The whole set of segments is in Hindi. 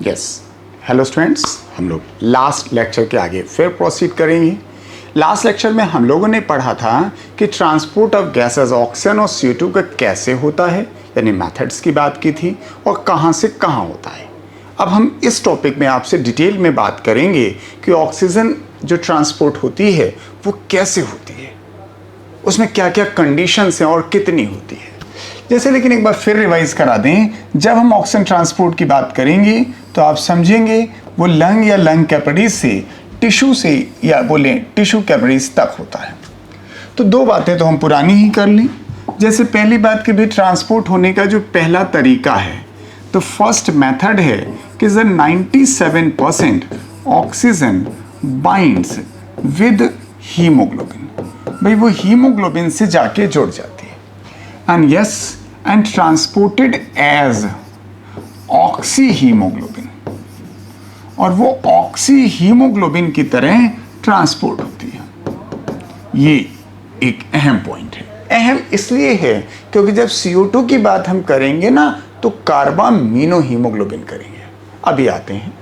यस, हेलो स्टूडेंट्स, हम लोग लास्ट लेक्चर के आगे फिर प्रोसीड करेंगे। लास्ट लेक्चर में हम लोगों ने पढ़ा था कि ट्रांसपोर्ट ऑफ गैसेस ऑक्सीजन और CO2 का कैसे होता है, यानी मेथड्स की बात की थी और कहाँ से कहाँ होता है। अब हम इस टॉपिक में आपसे डिटेल में बात करेंगे कि ऑक्सीजन जो ट्रांसपोर्ट होती है वो कैसे होती है, उसमें क्या क्या कंडीशंस हैं और कितनी होती है। जैसे लेकिन एक बार फिर रिवाइज करा दें, जब हम ऑक्सीजन ट्रांसपोर्ट की बात करेंगे तो आप समझेंगे वो लंग या लंग कैपिलरीज से टिश्यू से या बोले टिश्यू कैपिलरीज तक होता है। तो दो बातें तो हम पुरानी ही कर ली। जैसे पहली बात कि भी ट्रांसपोर्ट होने का जो पहला तरीका है, तो फर्स्ट मेथड है कि 97% ऑक्सीजन बाइंड्स विद हीमोग्लोबिन। भाई वो हीमोग्लोबिन से जाके जुड़ जाती है and transported as oxyhaemoglobin, और वो ऑक्सी हीमोग्लोबिन की तरह ट्रांसपोर्ट होती है। ये एक अहम पॉइंट है। अहम इसलिए है क्योंकि जब CO2 की बात हम करेंगे ना तो कार्बामीनो हीमोग्लोबिन करेंगे। अभी आते हैं।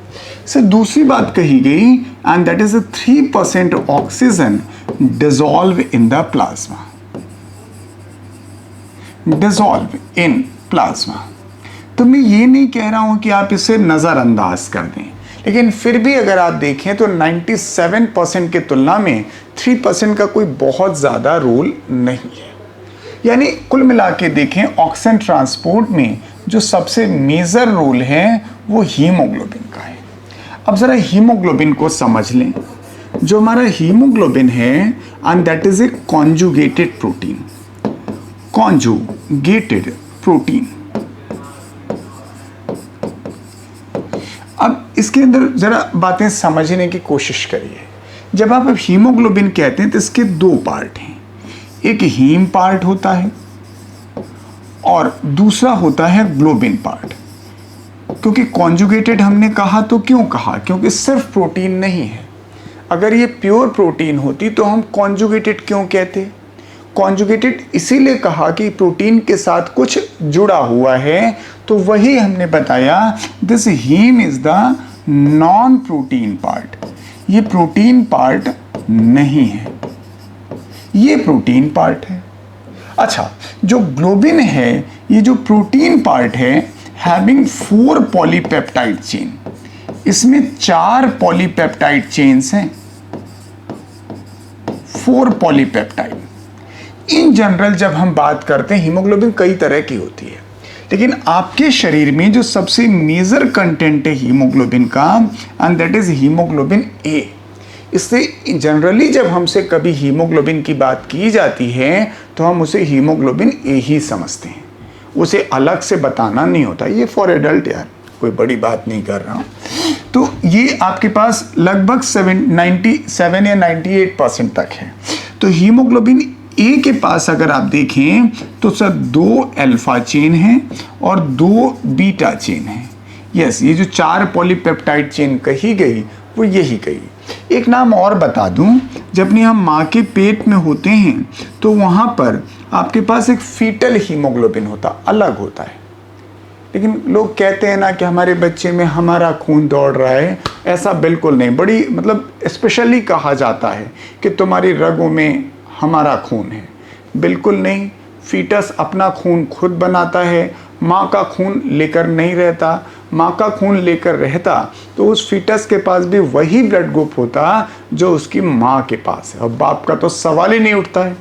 से दूसरी बात कही गई and that is 3% oxygen dissolve in the plasma. Dissolve in plasma. तो मैं ये नहीं कह रहा हूं कि आप इसे नजरअंदाज कर दें, लेकिन फिर भी अगर आप देखें तो 97% की तुलना में 3% का कोई बहुत ज़्यादा रोल नहीं है। यानी कुल मिला के देखें, ऑक्सीजन ट्रांसपोर्ट में जो सबसे मेजर रोल है वो हीमोग्लोबिन का है। अब ज़रा हीमोग्लोबिन को समझ लें। जो हमारा हीमोग्लोबिन है and that is a conjugated protein. Conjugated protein. अब इसके अंदर जरा बातें समझने की कोशिश करिए। जब आप हीमोग्लोबिन कहते हैं तो इसके दो पार्ट हैं। एक हीम पार्ट होता है और दूसरा होता है ग्लोबिन पार्ट। क्योंकि कॉन्जुगेटेड हमने कहा तो क्यों कहा? क्योंकि सिर्फ प्रोटीन नहीं है। अगर ये प्योर प्रोटीन होती तो हम कॉन्जुगेटेड क्यों कहते? कॉन्जुगेटेड इसीलिए कहा कि प्रोटीन के साथ कुछ जुड़ा हुआ है, तो वही हमने बताया this haem is the non protein part. ये प्रोटीन पार्ट नहीं है, ये प्रोटीन पार्ट है। अच्छा, जो ग्लोबिन है, ये जो प्रोटीन पार्ट है, हैविंग 4 पॉलीपेप्टाइड चेन। इसमें 4 पॉलीपेप्टाइड चेन्स हैं, 4 पॉलीपेप्टाइड। इन जनरल जब हम बात करते हैं, हीमोग्लोबिन कई तरह की होती है, लेकिन आपके शरीर में जो सबसे मेजर कंटेंट है हीमोग्लोबिन का and that is haemoglobin A। इससे जनरली जब हमसे कभी हीमोग्लोबिन की बात की जाती है तो हम उसे हीमोग्लोबिन A ही समझते हैं, उसे अलग से बताना नहीं होता। ये फॉर एडल्ट यार, कोई बड़ी बात नहीं कर रहा हूँ। तो ये आपके पास लगभग 97 या 98% तक है। तो हीमोग्लोबिन A के पास अगर आप देखें तो सर 2 अल्फा चेन है और 2 बीटा चेन है। यस, ये जो 4 पॉलीपेप्टाइड चेन कही गई वो यही कही। एक नाम और बता दूं, जब भी हम माँ के पेट में होते हैं तो वहाँ पर आपके पास एक फीटल हीमोग्लोबिन होता, अलग होता है। लेकिन लोग कहते हैं ना कि हमारे बच्चे में हमारा खून दौड़ रहा है, ऐसा बिल्कुल नहीं। बड़ी मतलब स्पेशली कहा जाता है कि तुम्हारी रगों में हमारा खून है। बिल्कुल नहीं। फीटस अपना खून खुद बनाता है, माँ का खून लेकर नहीं रहता। माँ का खून लेकर रहता तो उस फीटस के पास भी वही ब्लड ग्रुप होता जो उसकी माँ के पास है। और बाप का तो सवाल ही नहीं उठता है,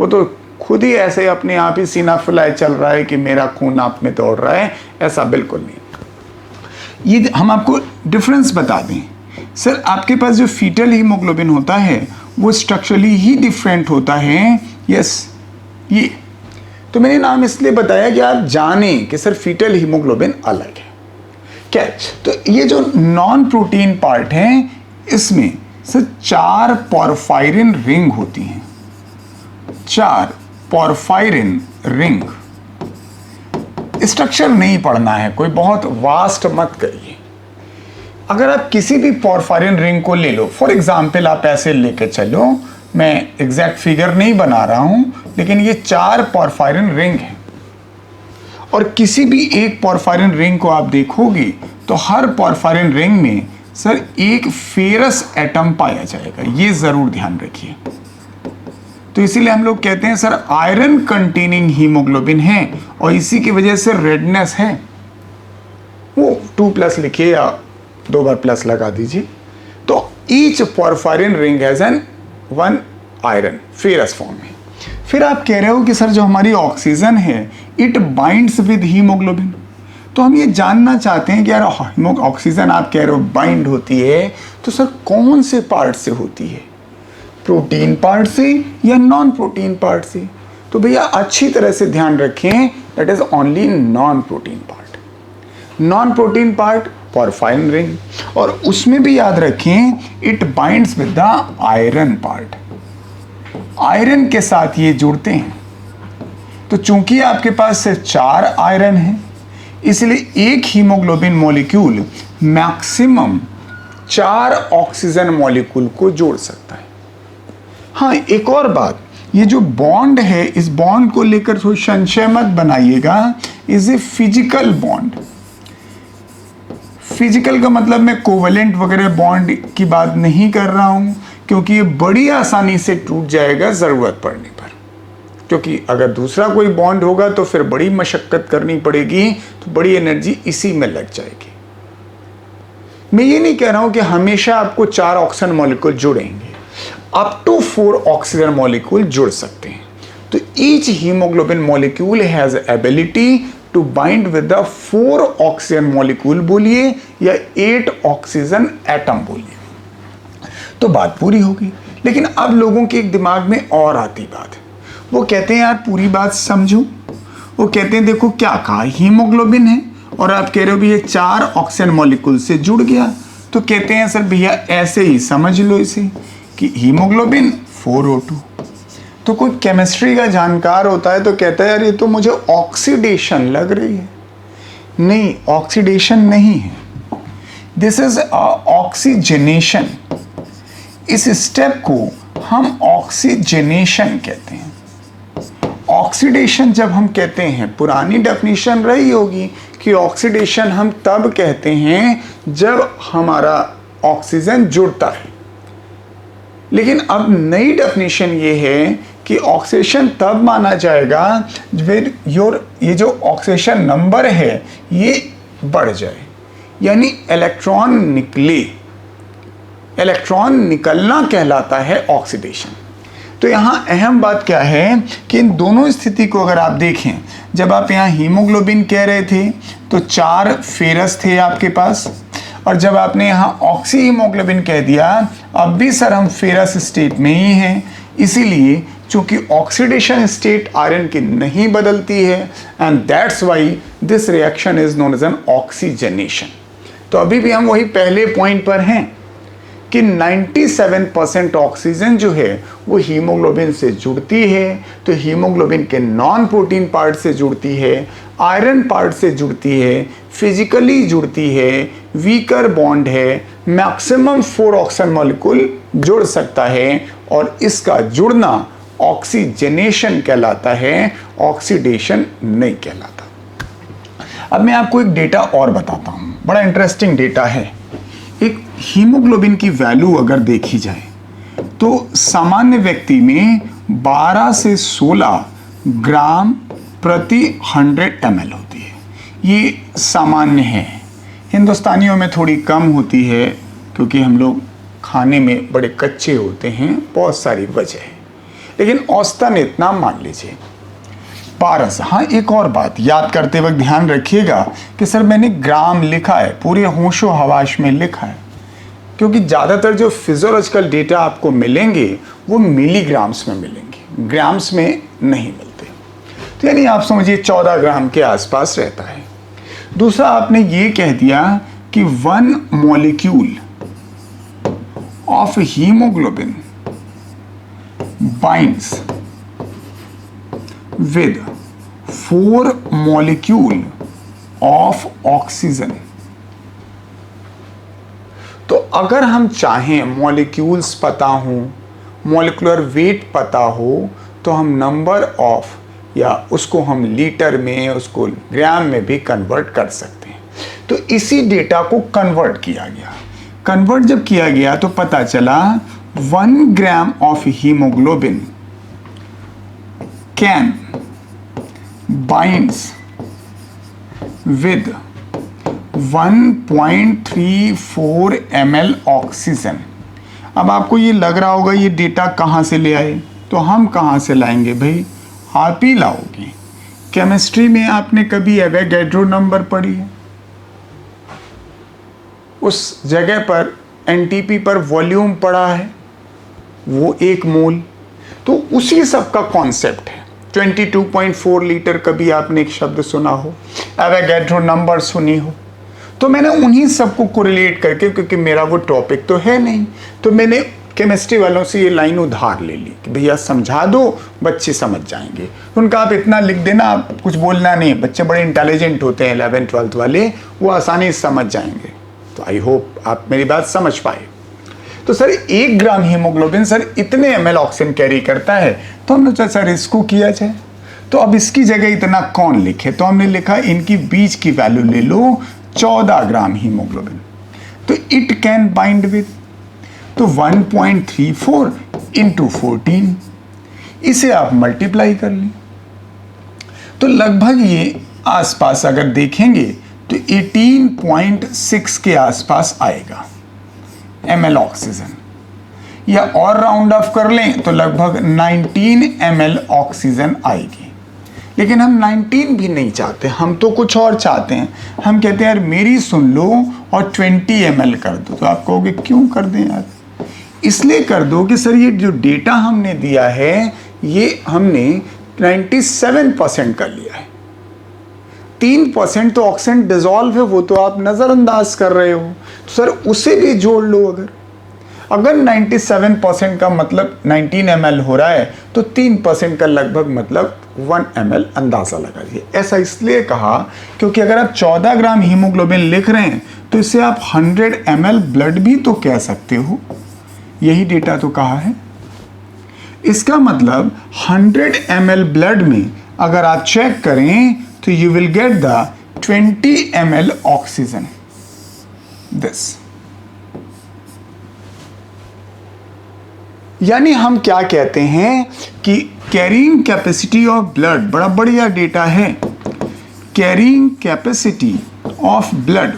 वो तो खुद ही ऐसे अपने आप ही सीना फुलाए चल रहा है कि मेरा खून आप में दौड़ रहा है। ऐसा बिल्कुल नहीं। ये हम आपको डिफरेंस बता दें। सर, आपके पास जो फीटल हीमोग्लोबिन होता है वो स्ट्रक्चरली ही डिफरेंट होता है। यस, ये तो मैंने नाम इसलिए बताया कि आप जाने कि सर फीटल हीमोग्लोबिन अलग है। क्या? तो ये जो नॉन प्रोटीन पार्ट है, इसमें सर 4 पोरफायरिन रिंग होती हैं। 4 पोरफायरिन रिंग। स्ट्रक्चर नहीं पढ़ना है, कोई बहुत वास्ट मत करिए। अगर आप किसी भी पोरफायरिन रिंग को ले लो, फॉर एग्जाम्पल आप ऐसे लेके चलो, मैं एग्जैक्ट फिगर नहीं बना रहा हूं, लेकिन ये 4 पोरफायरिन रिंग है और किसी भी एक पोरफायरिन रिंग को आप देखोगे तो हर पोरफायरिन रिंग में सर एक फेरस एटम पाया जाएगा, ये जरूर ध्यान रखिए। तो इसीलिए हम लोग कहते हैं सर आयरन कंटेनिंग हीमोग्लोबिन है और इसी की वजह से रेडनेस है। वो 2+ लिखिए या 2 बार प्लस लगा दीजिए। तो each porphyrin ring has an 1 iron ferrous form में। फिर आप कह रहे हो कि सर जो हमारी ऑक्सीजन है इट बाइंड्स विद हीमोग्लोबिन, तो हम ये जानना चाहते हैं कि यार ऑक्सीजन आप कह रहे हो बाइंड होती है, तो सर कौन से पार्ट से होती है, प्रोटीन पार्ट से या नॉन प्रोटीन पार्ट से? तो भैया अच्छी तरह से ध्यान रखें, that is only non protein part. Non protein part porphyrin ring, और उसमें भी याद रखें it binds with the iron part. Iron के साथ ये जुड़ते हैं। तो चूंकि आपके पास सिर्फ 4 आयरन है, इसलिए एक haemoglobin molecule maximum 4 oxygen molecule को जोड़ सकता है। हाँ, एक और बात, ये जो बॉन्ड है इस बॉन्ड को लेकर थोड़ी संशय मत बनाइएगा, is a physical bond. Physical का मतलब मैं कोवेलेंट वगैरह बॉन्ड की बात नहीं कर रहा हूं, क्योंकि ये बड़ी आसानी से टूट जाएगा जरूरत पड़ने पर। क्योंकि अगर दूसरा कोई बॉन्ड होगा तो फिर बड़ी मशक्कत करनी पड़ेगी, तो बड़ी एनर्जी इसी में लग जाएगी। मैं ये नहीं कह रहा हूं कि हमेशा आपको 4 ऑक्सीजन मॉलिक्यूल जुड़ेंगे, अप टू 4 ऑक्सीजन मॉलिक्यूल जुड़ सकते हैं। तो each haemoglobin molecule has ability to bind with the 4 oxygen molecule बोलिए या 8 ऑक्सीजन एटम बोलिए, तो बात पूरी होगी। लेकिन अब लोगों के एक दिमाग में और आती बात है, वो कहते हैं यार पूरी बात समझो। वो कहते हैं देखो क्या कहा, हीमोग्लोबिन है और आप कह रहे हो भी ये 4 ऑक्सीजन मॉलिक्यूल से जुड़ गया। तो कहते हैं सर भैया ऐसे ही समझ लो इसे कि हीमोग्लोबिन 4O2। तो कोई केमिस्ट्री का जानकार होता है तो कहता है यार ये तो मुझे ऑक्सीडेशन लग रही है। नहीं, ऑक्सीडेशन नहीं है, दिस इज ऑक्सीजनेशन। इस स्टेप को हम ऑक्सीजनेशन कहते हैं। ऑक्सीडेशन जब हम कहते हैं, पुरानी डेफिनेशन रही होगी कि ऑक्सीडेशन हम तब कहते हैं जब हमारा ऑक्सीजन जुड़ता है, लेकिन अब नई डेफिनेशन ये है कि ऑक्सीडेशन तब माना जाएगा जब ये जो ऑक्सीडेशन नंबर है ये बढ़ जाए, यानी इलेक्ट्रॉन निकले। इलेक्ट्रॉन निकलना कहलाता है ऑक्सीडेशन। तो यहाँ अहम बात क्या है कि इन दोनों स्थिति को अगर आप देखें, जब आप यहाँ हीमोग्लोबिन कह रहे थे तो 4 फेरस थे आपके पास, और जब आपने यहाँ ऑक्सी हीमोग्लोबिन कह दिया, अब भी सर हम फेरस स्टेट में ही हैं। इसीलिए चूंकि ऑक्सीडेशन स्टेट आयरन की नहीं बदलती है, and that's why this reaction is known as an oxygenation. तो अभी भी हम वही पहले पॉइंट पर हैं कि 97% ऑक्सीजन जो है वो हीमोग्लोबिन से जुड़ती है। तो हीमोग्लोबिन के नॉन प्रोटीन पार्ट से जुड़ती है, आयरन पार्ट से जुड़ती है, फिजिकली जुड़ती है, वीकर बॉन्ड है, मैक्सिमम 4 ऑक्सीजन मॉलिक्यूल जुड़ सकता है, और इसका जुड़ना ऑक्सीजनेशन कहलाता है, ऑक्सीडेशन नहीं कहलाता। अब मैं आपको एक डेटा और बताता हूं, बड़ा इंटरेस्टिंग डेटा है। एक हीमोग्लोबिन की वैल्यू अगर देखी जाए तो सामान्य व्यक्ति में 12 से 16 ग्राम प्रति 100 ml होती है। ये सामान्य है। हिंदुस्तानियों में थोड़ी कम होती है क्योंकि हम लोग खाने में बड़े कच्चे होते हैं, बहुत सारी वजह है, लेकिन औसतन इतना मान लीजिए 12 से। हाँ, एक और बात याद करते वक्त ध्यान रखिएगा कि सर मैंने ग्राम लिखा है, पूरे होशो हवाश में लिखा है, क्योंकि ज़्यादातर जो फिजियोलॉजिकल डेटा आपको मिलेंगे वो मिलीग्राम्स में मिलेंगे, ग्राम्स में नहीं मिलते। तो यानी आप समझिए 14 ग्राम के आसपास रहता है। दूसरा, आपने ये कह दिया कि 1 molecule of haemoglobin binds with 4 molecule of oxygen। तो अगर हम चाहें मॉलिक्यूल्स पता हो, मॉलिक्यूलर वेट पता हो, तो हम नंबर ऑफ या उसको हम लीटर में, उसको ग्राम में भी कन्वर्ट कर सकते हैं। तो इसी डेटा को कन्वर्ट किया गया। कन्वर्ट जब किया गया तो पता चला 1 gram of haemoglobin can binds with 1.34 ml oxygen. अब आपको ये लग रहा होगा ये डेटा कहाँ से ले आए, तो हम कहाँ से लाएंगे भाई, आप ही लाओगे। केमिस्ट्री में आपने कभी एवोगैड्रो नंबर पढ़ी है? उस जगह पर एनटीपी पर वॉल्यूम पढ़ा है, वो 1 मोल, तो उसी सब का कॉन्सेप्ट है। 22.4 लीटर कभी आपने एक शब्द सुना हो, एवोगैड्रो नंबर सुनी हो, तो मैंने उन्हीं सबको कोरिलेट करके, क्योंकि मेरा वो टॉपिक तो है नहीं, तो मैंने केमिस्ट्री वालों से ये लाइन उधार ले ली कि भैया समझा दो, बच्चे समझ जाएंगे। उनका आप इतना लिख देना, आप कुछ बोलना नहीं, बच्चे बड़े इंटेलिजेंट होते हैं 11th 12th वाले, वो आसानी से समझ जाएंगे। तो आई होप आप मेरी बात समझ पाए। तो सर 1 ग्राम हीमोग्लोबिन सर इतने ml ऑक्सीजन कैरी करता है, तो हमने सोचा सर इसको किया जाए। तो अब इसकी जगह इतना कौन लिखे, तो हमने लिखा इनकी बीच की वैल्यू ले लो 14 ग्राम हीमोग्लोबिन, तो इट कैन बाइंड विद, तो 1.34 इंटू 14, इसे आप मल्टीप्लाई कर लें तो लगभग ये आसपास अगर देखेंगे तो 18.6 के आसपास आएगा ml ऑक्सीजन, या और राउंड ऑफ कर लें तो लगभग 19 ml ऑक्सीजन आएगी। लेकिन हम 19 भी नहीं चाहते, हम तो कुछ और चाहते हैं। हम कहते हैं यार मेरी सुन लो और 20 ml कर दो। तो आप कहोगे क्यों कर दें यार? इसलिए कर दो कि सर ये जो डेटा हमने दिया है ये हमने 97% कर लिया है, 3% तो ऑक्सीजन डिसॉल्व है, वो तो आप नज़रअंदाज कर रहे हो, तो सर उसे भी जोड़ लो। अगर 97% का मतलब 19 ml हो रहा है तो 3% का लगभग मतलब 1 ml अंदाज़ा लगाइए। ऐसा इसलिए कहा क्योंकि अगर आप 14 ग्राम हीमोग्लोबिन लिख रहे हैं तो इसे आप 100 ml ब्लड भी तो कह सकते हो, यही डेटा तो कहा है। इसका मतलब 100 ml ब्लड में अगर आप चेक करें तो you will get the 20 ml oxygen this. यानी हम क्या कहते हैं कि कैरिंग कैपेसिटी ऑफ ब्लड, बड़ा बढ़िया डेटा है, कैरिंग कैपेसिटी ऑफ ब्लड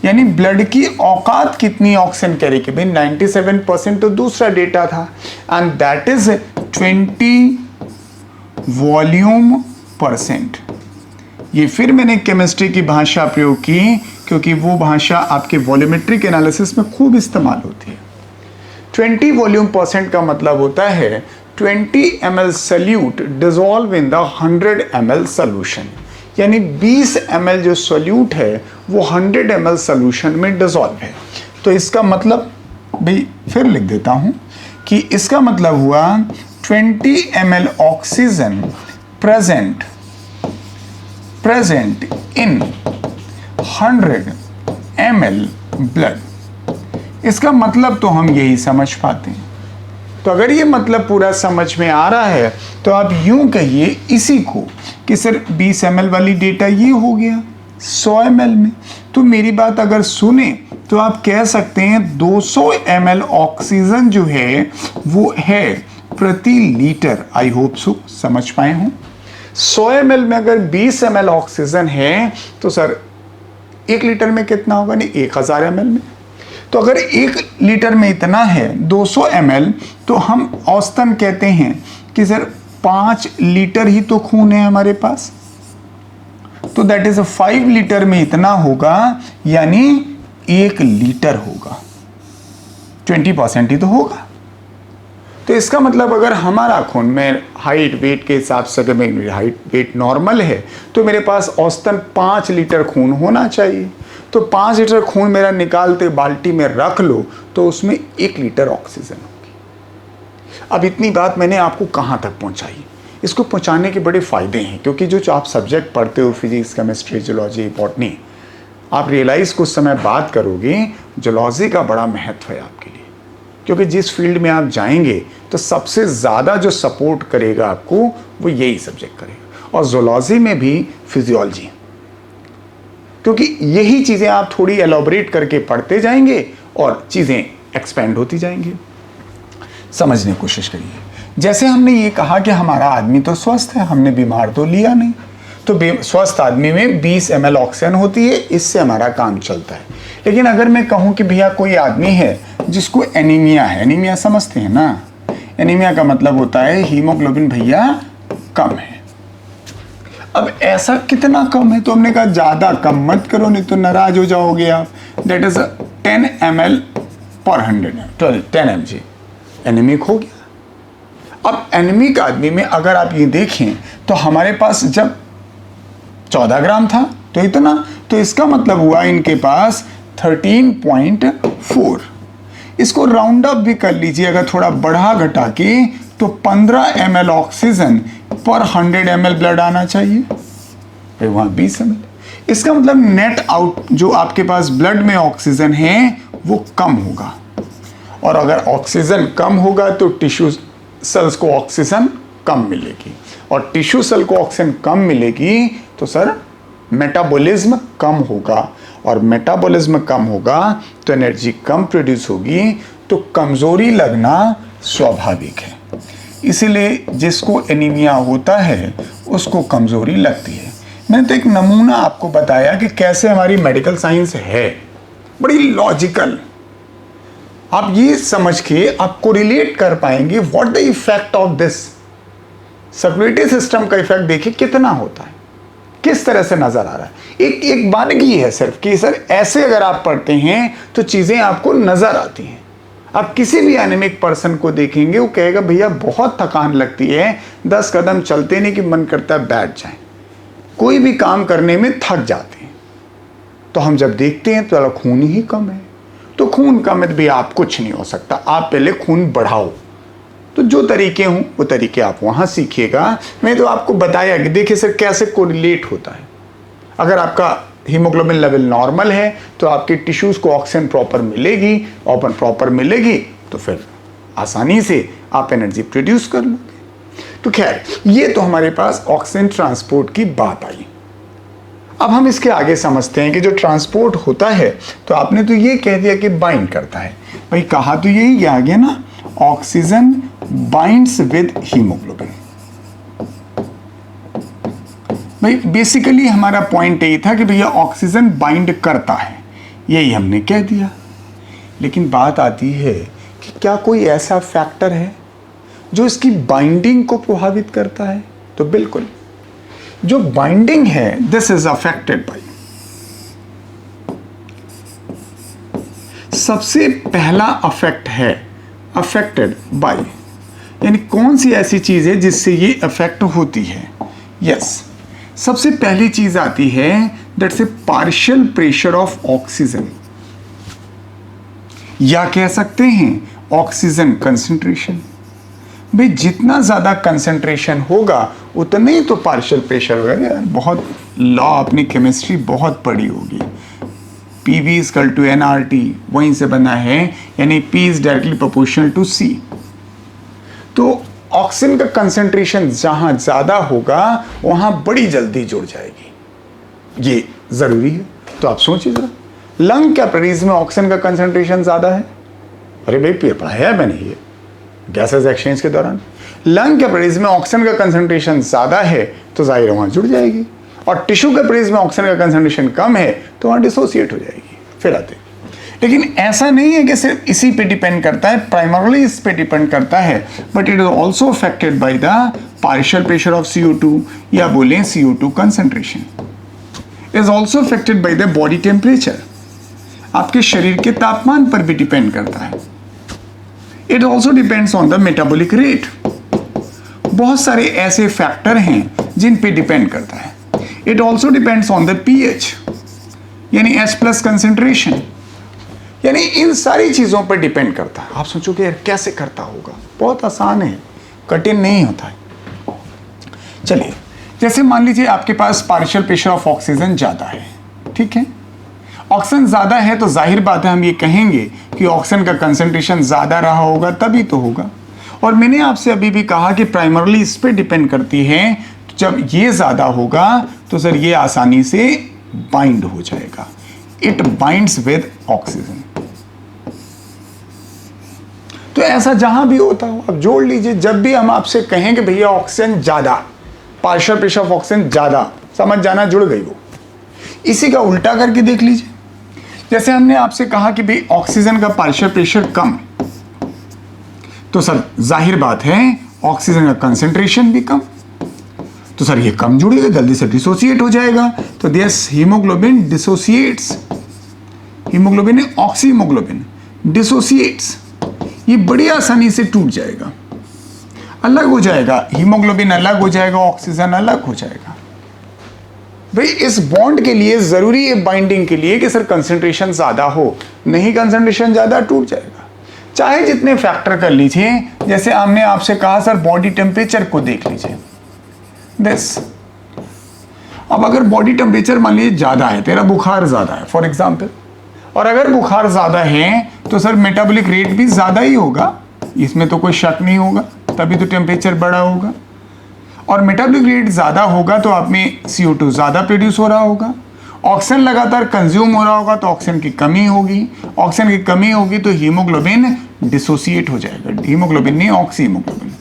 यानी ब्लड की औकात कितनी ऑक्सीजन कैरी की। भाई 97% तो दूसरा डेटा था, and that is 20 volume percent. ये फिर मैंने केमिस्ट्री की भाषा प्रयोग की क्योंकि वो भाषा आपके वॉल्यूमेट्रिक एनालिसिस में खूब इस्तेमाल होती है। 20 वॉल्यूम परसेंट का मतलब होता है 20 ml solute dissolve in the 100 ml solution, यानी 20 ml जो सोल्यूट है वो 100 ml सोल्यूशन में डिसॉल्व है। तो इसका मतलब भाई फिर लिख देता हूं कि इसका मतलब हुआ 20 ml oxygen present in 100 ml blood. इसका मतलब तो हम यही समझ पाते हैं। तो अगर ये मतलब पूरा समझ में आ रहा है तो आप यूं कहिए इसी को कि सर 20 ml वाली डेटा ये हो गया 100 ml में। तो मेरी बात अगर सुने तो आप कह सकते हैं 200 ml ऑक्सीजन जो है वो है प्रति लीटर। आई होप सो समझ पाए हों। 100 ml में अगर 20 ml ऑक्सीजन है तो सर 1 लीटर में कितना होगा, नहीं 1000 ml में। तो अगर 1 लीटर में इतना है 200 ml तो हम औसतन कहते हैं कि सर 5 लीटर ही तो खून है हमारे पास, तो दैट इज 5 लीटर में इतना होगा, यानी 1 लीटर होगा, 20% ही तो होगा। तो इसका मतलब अगर हमारा खून में हाइट वेट के हिसाब से, अगर मेरी हाइट वेट नॉर्मल है तो मेरे पास औसतन 5 लीटर खून होना चाहिए। तो 5 लीटर खून मेरा निकालते बाल्टी में रख लो तो उसमें 1 लीटर ऑक्सीजन होगी। अब इतनी बात मैंने आपको कहाँ तक पहुँचाई, इसको पहुँचाने के बड़े फ़ायदे हैं, क्योंकि जो आप सब्जेक्ट पढ़ते हो फिजिक्स केमिस्ट्री जूलॉजी बॉटनी, आप रियलाइज़ कुछ समय बात करोगे जूलॉजी का बड़ा महत्व है आपके लिए, क्योंकि जिस फील्ड में आप जाएंगे तो सबसे ज़्यादा जो सपोर्ट करेगा आपको वो यही सब्जेक्ट करेगा, और जूलॉजी में भी फिजियोलॉजी, क्योंकि यही चीज़ें आप थोड़ी एलॉबरेट करके पढ़ते जाएंगे और चीज़ें एक्सपेंड होती जाएंगी। समझने की कोशिश करिए। जैसे हमने ये कहा कि हमारा आदमी तो स्वस्थ है, हमने बीमार तो लिया नहीं, तो स्वस्थ आदमी में 20 ml ऑक्सीजन होती है, इससे हमारा काम चलता है। लेकिन अगर मैं कहूँ कि भैया कोई आदमी है जिसको एनीमिया है, एनीमिया समझते हैं ना, एनीमिया का मतलब होता है हीमोग्लोबिन भैया कम है। अब ऐसा कितना कम है, तो हमने कहा ज़्यादा कम मत करो नहीं तो नाराज हो जाओगे आप। दैट इज 10 ml पर 10 mg एनीमिक हो गया। अब एनीमिक आदमी में अगर आप ये देखें तो हमारे पास जब 14 ग्राम था तो इतना, तो इसका मतलब हुआ इनके पास 13.4। इसको राउंड अप भी कर लीजिए, अगर थोड़ा बढ़ा घटा के, तो 15 ml ऑक्सीजन पर 100 ml ब्लड आना चाहिए, भाई वहाँ 20 ml। इसका मतलब नेट आउट जो आपके पास ब्लड में ऑक्सीजन है वो कम होगा, और अगर ऑक्सीजन कम होगा तो टिश्यू सेल्स को ऑक्सीजन कम मिलेगी, और टिश्यू सेल को ऑक्सीजन कम मिलेगी तो सर मेटाबॉलिज्म कम होगा, और मेटाबॉलिज्म कम होगा तो एनर्जी कम प्रोड्यूस होगी, तो कमजोरी लगना स्वाभाविक है। इसीलिए जिसको एनीमिया होता है उसको कमजोरी लगती है। मैंने तो एक नमूना आपको बताया कि कैसे हमारी मेडिकल साइंस है, बड़ी लॉजिकल। आप ये समझ के आपको रिलेट कर पाएंगे what the effect of this. Circulatory system का इफेक्ट देखिए कितना होता है, किस तरह से नजर आ रहा है। एक वानगी है सिर्फ कि सर ऐसे अगर आप पढ़ते हैं तो चीजें आपको नजर आती हैं। आप किसी भी एनीमिक पर्सन को देखेंगे वो कहेगा भैया बहुत थकान लगती है, 10 कदम चलते नहीं कि मन करता है बैठ जाए, कोई भी काम करने में थक जाते हैं। तो हम जब देखते हैं तो खून ही कम है, तो खून कम है तो भी आप कुछ नहीं हो सकता, आप पहले खून बढ़ाओ। तो जो तरीके हों वो तरीके आप वहाँ सीखिएगा। मैंने तो आपको बताया कि देखिए सर कैसे कोरिलेट होता है। अगर आपका हीमोग्लोबिन लेवल नॉर्मल है तो आपके टिश्यूज़ को ऑक्सीजन प्रॉपर मिलेगी, और प्रॉपर मिलेगी तो फिर आसानी से आप एनर्जी प्रोड्यूस कर लोगे। तो खैर ये तो हमारे पास ऑक्सीजन ट्रांसपोर्ट की बात आई। अब हम इसके आगे समझते हैं कि जो ट्रांसपोर्ट होता है, तो आपने तो ये कह दिया कि बाइंड करता है, भाई कहा तो यही आ गया ना, ऑक्सीजन बाइंड्स विद हीमोग्लोबिन। भाई बेसिकली हमारा पॉइंट यही था कि भैया ऑक्सीजन बाइंड करता है, यही हमने कह दिया। लेकिन बात आती है कि क्या कोई ऐसा फैक्टर है जो इसकी बाइंडिंग को प्रभावित करता है? तो बिल्कुल, जो बाइंडिंग है दिस इज अफेक्टेड बाय, सबसे पहला अफेक्ट है अफेक्टेड बाय, यानी कौन सी ऐसी चीज है जिससे ये अफेक्ट होती है? यस, सबसे पहली चीज आती है that's a partial pressure of oxygen, या कह सकते हैं ऑक्सीजन कंसंट्रेशन। भाई जितना ज्यादा कंसंट्रेशन होगा उतना ही तो पार्शियल प्रेशर होगा। यार बहुत लॉ आपने केमिस्ट्री बहुत पढ़ी होगी, PV = nRT वहीं से बना है, यानी P is directly proportional to C। तो ऑक्सीजन का कंसंट्रेशन जहां ज्यादा होगा वहां बड़ी जल्दी जुड़ जाएगी, ये जरूरी है। तो आप सोचिए जरा, लंग कैपिलरीज में ऑक्सीजन का कंसंट्रेशन ज्यादा है। अरे भाई पढ़ाया है मैंने ये गैसेस एक्सचेंज के दौरान, लंग कैपिलरीज में ऑक्सीजन का कंसंट्रेशन ज्यादा है तो जाहिर वहां जुड़ जाएगी, और टिश्यू कैपिलरीज में ऑक्सीजन का कंसंट्रेशन कम है तो वहां डिसोसिएट हो जाएगी, फिर आते। लेकिन ऐसा नहीं है कि सिर्फ इसी पे डिपेंड करता है, प्राइमरली इस पे डिपेंड करता है, but it is also affected by the partial pressure of CO2, या बोलें CO2 concentration is also affected by the body temperature, आपके शरीर के तापमान पर भी डिपेंड करता है। It also depends on the metabolic rate, बहुत सारे ऐसे फैक्टर हैं जिन पे डिपेंड करता है। It also depends on the pH, यानी H+ कंसेंट्रेशन, यानी इन सारी चीजों पर डिपेंड करता है। आप सोचोगे यार कैसे करता होगा, बहुत आसान है, कठिन नहीं होता है। चलिए, जैसे मान लीजिए आपके पास पार्शियल प्रेशर ऑफ ऑक्सीजन ज्यादा है, ठीक है, ऑक्सीजन ज्यादा है तो जाहिर बात है हम ये कहेंगे कि ऑक्सीजन का कंसंट्रेशन ज्यादा रहा होगा तभी तो होगा, और मैंने आपसे अभी भी कहा कि प्राइमरली इस पे डिपेंड करती है। तो जब ये ज़्यादा होगा तो सर ये आसानी से बाइंड हो जाएगा, इट बाइंड्स विद ऑक्सीजन। तो ऐसा जहां भी होता हो अब जोड़ लीजिए, जब भी हम आपसे कहें कि भैया ऑक्सीजन ज़्यादा, पार्शियल प्रेशर ऑफ ऑक्सीजन ज़्यादा, समझ जाना जुड़ गई वो। इसी का उल्टा करके देख लीजिए, जैसे हमने आपसे कहा कि भाई ऑक्सीजन का पार्शियल प्रेशर कम, तो सर जाहिर बात है ऑक्सीजन का कंसेंट्रेशन भी कम, तो सर ये कम जुड़ेगा, जल्दी से डिसोसिएट हो जाएगा। तो this haemoglobin dissociates, haemoglobin oxyhaemoglobin dissociates, ये बड़ी आसानी से टूट जाएगा, अलग हो जाएगा, हीमोग्लोबिन अलग हो जाएगा, ऑक्सीजन अलग हो जाएगा। भाई इस बॉन्ड के लिए जरूरी है बाइंडिंग के लिए कि सर कंसंट्रेशन ज्यादा हो, नहीं कंसंट्रेशन ज्यादा टूट जाएगा। चाहे जितने फैक्टर कर लीजिए, जैसे हमने आपसे कहा सर बॉडी टेम्परेचर को देख लीजिए दिस। अब अगर बॉडी टेम्परेचर मान लीजिए ज्यादा है, तेरा बुखार ज्यादा है फॉर एग्जाम्पल, और अगर बुखार ज्यादा है तो सर मेटाबॉलिक रेट भी ज्यादा ही होगा, इसमें तो कोई शक नहीं होगा, तभी तो टेम्परेचर बड़ा होगा। और मेटाबॉलिक रेट ज़्यादा होगा तो आप में CO2 ज़्यादा प्रोड्यूस हो रहा होगा, ऑक्सीजन लगातार कंज्यूम हो रहा होगा तो ऑक्सीजन की कमी होगी, ऑक्सीजन की कमी होगी तो हीमोग्लोबिन डिसोसिएट हो जाएगा, हीमोग्लोबिन नहीं ऑक्सीहीमोग्लोबिन,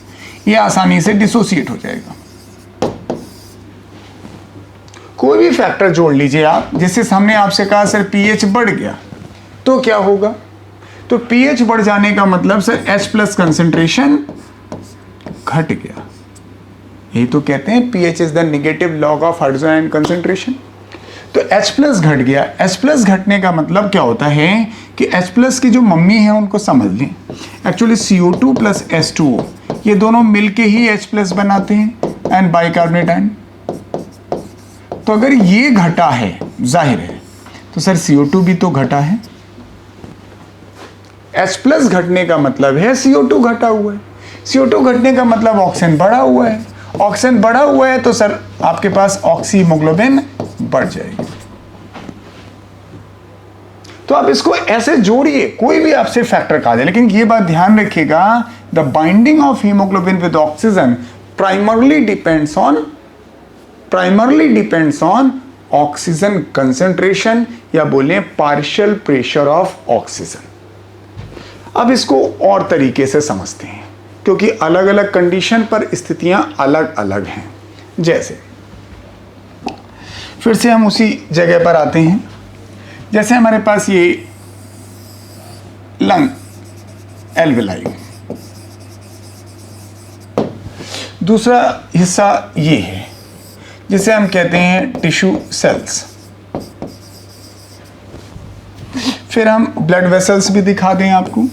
ये आसानी से डिसोसिएट हो जाएगा। कोई भी फैक्टर जोड़ लीजिए आप, जैसे हमने आपसे कहा सर pH बढ़ गया तो क्या होगा, तो pH बढ़ जाने का मतलब सर H+ कंसेंट्रेशन घट गया, यही तो कहते हैं pH is the negative log of hydrogen ion concentration. तो H+ घट गया, H+ घटने का मतलब क्या होता है कि H+ की जो मम्मी है उनको समझ लें, एक्चुअली CO2 प्लस H2O ये दोनों मिलके ही H+ बनाते हैं एंड बाइकार्बोनेट आयन। तो अगर ये घटा है जाहिर है तो सर CO2 भी तो घटा है, H+ घटने का मतलब है CO2 घटा हुआ है, CO2 घटने का मतलब ऑक्सीजन बढ़ा हुआ है, ऑक्सीजन बढ़ा हुआ है तो सर आपके पास ऑक्सीहीमोग्लोबिन बढ़ जाएगी। तो आप इसको ऐसे जोड़िए, कोई भी आपसे फैक्टर कहा जाए, लेकिन ये बात ध्यान रखिएगा, the binding of haemoglobin with oxygen primarily depends on oxygen concentration, या बोले पार्शियल प्रेशर ऑफ ऑक्सीजन। अब इसको और तरीके से समझते हैं, क्योंकि अलग अलग कंडीशन पर स्थितियां अलग अलग हैं। जैसे फिर से हम उसी जगह पर आते हैं, जैसे हमारे पास ये लंग एल्वेलाई, दूसरा हिस्सा ये है जिसे हम कहते हैं टिश्यू सेल्स। फिर हम ब्लड वेसल्स भी दिखा दें आपको,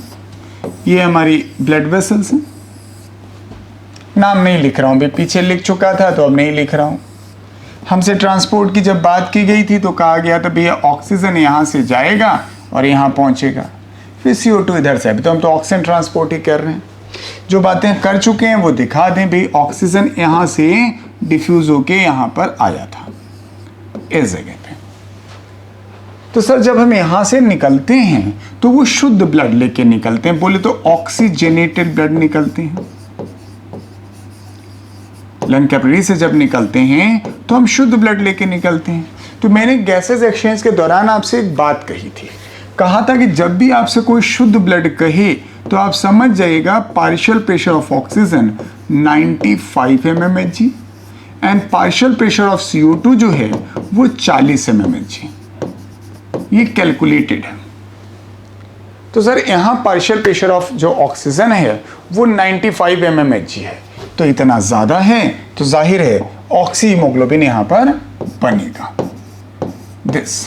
ये हमारी ब्लड वेसल्स हैं, नाम नहीं लिख रहा हूं, भी पीछे लिख चुका था तो अब नहीं लिख रहा हूं। हमसे ट्रांसपोर्ट की जब बात की गई थी तो कहा गया था भैया ऑक्सीजन यहां से जाएगा और यहां पहुंचेगा, फिर CO2 इधर से, अभी तो हम तो ऑक्सीजन ट्रांसपोर्ट ही कर रहे हैं। जो बातें कर चुके हैं वो दिखा दें, भाई ऑक्सीजन यहां से डिफ्यूज होके यहां पर आया था इस जगह पे। तो सर जब हम यहां से निकलते हैं तो वो शुद्ध ब्लड लेके निकलते हैं, बोले तो ऑक्सीजनेटेड ब्लड निकलते हैं। लंग कैपिलरी से जब निकलते हैं तो हम शुद्ध ब्लड लेके निकलते हैं। तो मैंने गैसेस एक्सचेंज के दौरान आपसे एक बात कही थी, कहा था कि जब भी आपसे कोई शुद्ध ब्लड कहे तो आप समझ जाइएगा partial pressure of oxygen 95 mmHg and partial pressure of CO2 जो है वो 40 mmHg, ये कैलकुलेटेड है। तो सर यहाँ पार्शियल प्रेशर ऑफ जो ऑक्सीजन है वो 95 mmHg है, तो इतना ज्यादा है तो जाहिर है ऑक्सीहीमोग्लोबिन यहां पर बनेगा दिस।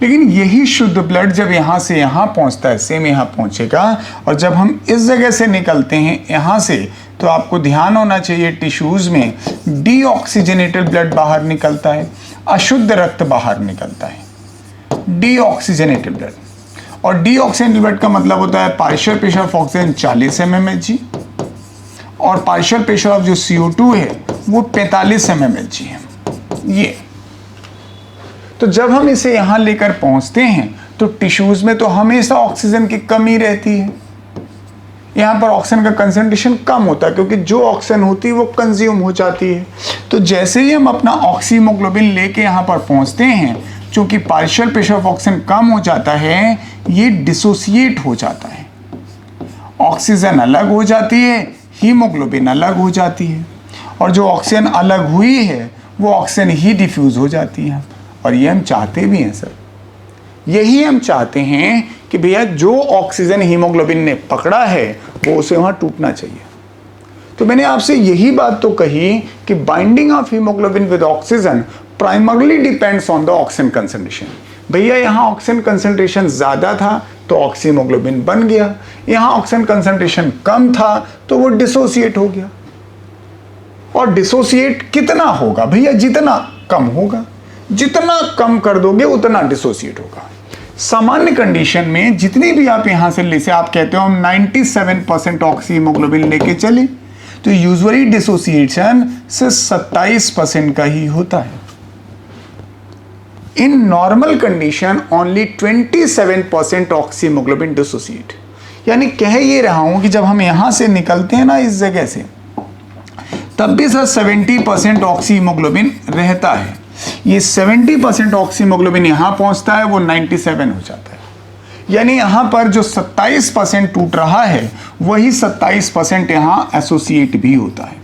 लेकिन यही शुद्ध ब्लड जब यहां से यहां पहुंचता है, सेम यहां पहुंचेगा, और जब हम इस जगह से निकलते हैं यहां से, तो आपको ध्यान होना चाहिए टिश्यूज में डीऑक्सीजनेटेड ब्लड बाहर निकलता है, अशुद्ध रक्त बाहर निकलता है, डीऑक्सीजनेटेड ब्लड। और डीऑक्सीजनेटेड ब्लड का मतलब होता है partial pressure of oxygen 40 mmHg और पार्शियल प्रेशर ऑफ जो CO2 है वो 45 mmHg है। ये तो जब हम इसे यहां लेकर पहुंचते हैं तो टिश्यूज में तो हमेशा ऑक्सीजन की कमी रहती है, यहाँ पर ऑक्सीजन का कंसंट्रेशन कम होता है क्योंकि जो ऑक्सीजन होती है वो कंज्यूम हो जाती है। तो जैसे ही हम अपना ऑक्सीमोग्लोबिन लेके यहाँ पर पहुँचते हैं, चूंकि पार्शियल प्रेशर ऑफ ऑक्सीजन कम हो जाता है, ये डिसोसिएट हो जाता है, ऑक्सीजन अलग हो जाती है, हीमोग्लोबिन अलग हो जाती है, और जो ऑक्सीजन अलग हुई है वो ऑक्सीजन ही डिफ्यूज हो जाती है। और ये हम चाहते भी हैं सर, यही हम चाहते हैं कि भैया जो ऑक्सीजन हीमोग्लोबिन ने पकड़ा है वो उसे वहाँ टूटना चाहिए। तो मैंने आपसे यही बात तो कही कि binding of haemoglobin with oxygen primarily depends on the oxygen concentration. भैया यहाँ ऑक्सीजन कंसंट्रेशन ज़्यादा था तो ऑक्सीमोग्लोबिन बन गया, यहाँ ऑक्सीजन कंसंट्रेशन कम था तो वो डिसोसिएट हो गया। और डिसोसिएट कितना होगा भैया? जितना कम होगा, जितना कम कर दोगे उतना डिसोसिएट होगा। सामान्य कंडीशन में जितनी भी आप यहां से ले से आप कहते हो हम 97% ऑक्सीमोग्लोबिन लेके चले, तो यूजुअली डिसोसिएशन से 27% का ही होता है। In normal condition only 27% oxyhaemoglobin dissociate. यानी कह ये रहा हूं कि जब हम यहां से निकलते हैं ना इस जगह से, तब भी सर 70% ऑक्सीमोग्लोबिन रहता है। ये 70% ऑक्सीमोग्लोबिन यहां पहुंचता है, वो 97 हो जाता है। यानी यहां पर जो 27% टूट रहा है वही 27% यहां एसोसिएट भी होता है।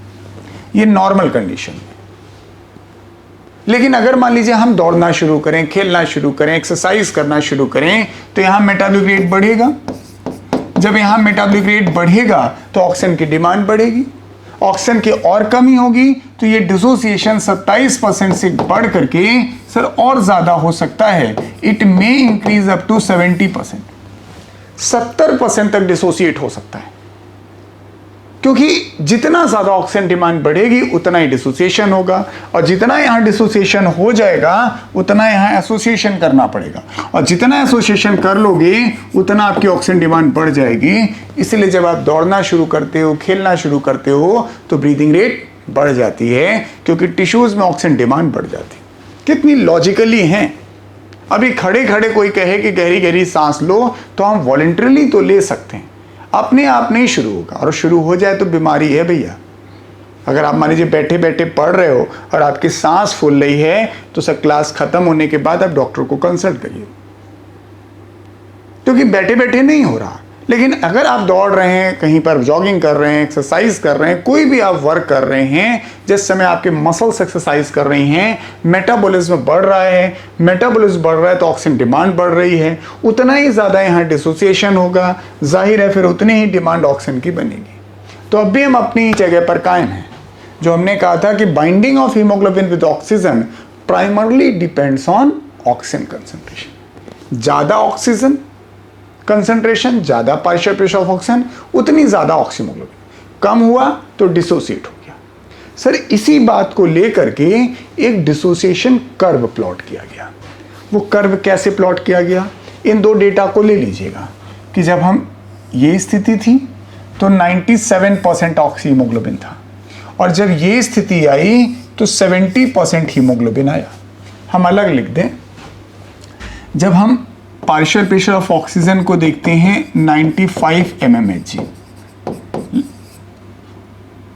ये नॉर्मल कंडीशन है। लेकिन अगर मान लीजिए हम दौड़ना शुरू करें, खेलना शुरू करें, एक्सरसाइज करना शुरू करें, तो यहां मेटाबॉलिक रेट बढ़ेगा। जब यहां मेटाबॉलिक रेट बढ़ेगा तो ऑक्सीजन की डिमांड बढ़ेगी, ऑक्सीजन की और कमी होगी, तो ये डिसोसिएशन 27% से बढ़ करके सर और ज्यादा हो सकता है। It may increase up to 70%, 70% तक डिसोसिएट हो सकता है, क्योंकि जितना ज्यादा ऑक्सीजन डिमांड बढ़ेगी उतना ही डिसोसिएशन होगा, और जितना यहां डिसोसिएशन हो जाएगा उतना यहां एसोसिएशन करना पड़ेगा, और जितना एसोसिएशन कर लोगे उतना आपकी ऑक्सीजन डिमांड बढ़ जाएगी। इसलिए जब आप दौड़ना शुरू करते हो, खेलना शुरू करते हो, तो ब्रीदिंग रेट बढ़ जाती है, क्योंकि टिश्यूज में ऑक्सीजन डिमांड बढ़ जाती है। कितनी लॉजिकली हैं। अभी खड़े खड़े कोई कहे कि गहरी गहरी सांस लो, तो हम वॉलंटरली तो ले सकते हैं, अपने आप नहीं शुरू होगा, और शुरू हो जाए तो बीमारी है भैया। अगर आप मान लीजिए बैठे बैठे पढ़ रहे हो और आपकी सांस फूल रही है, तो सर क्लास खत्म होने के बाद आप डॉक्टर को कंसल्ट करिए, क्योंकि बैठे बैठे नहीं हो रहा। लेकिन अगर आप दौड़ रहे हैं, कहीं पर जॉगिंग कर रहे हैं, एक्सरसाइज कर रहे हैं, कोई भी आप वर्क कर रहे हैं, जिस समय आपके मसल्स एक्सरसाइज कर रही हैं, मेटाबॉलिज्म बढ़ रहा है, मेटाबॉलिज्म बढ़ रहा है तो ऑक्सीजन डिमांड बढ़ रही है, उतना ही ज़्यादा यहाँ डिसोसिएशन होगा, जाहिर है फिर उतनी ही डिमांड ऑक्सीजन की बनेगी। तो अब भी हम अपनी जगह पर कायम हैं। जो हमने कहा था कि binding of haemoglobin with oxygen primarily depends on oxygen concentration. ज़्यादा ऑक्सीजन कंसंट्रेशन, ज़्यादा पार्शियल प्रेशर ऑफ ऑक्सीजन, उतनी ज़्यादा ऑक्सीमोग्लोबिन। कम हुआ तो डिसोसिएट हो गया। सर इसी बात को लेकर के एक डिसोसिएशन कर्व प्लॉट किया गया। वो कर्व कैसे प्लॉट किया गया? इन दो डेटा को ले लीजिएगा कि जब हम ये स्थिति थी तो 97% ऑक्सीमोग्लोबिन था, और जब ये स्थिति आई तो 70% हीमोग्लोबिन आया। हम अलग लिख दें, जब हम पार्शियल प्रेशर ऑफ ऑक्सीजन को देखते हैं 95 mmHg,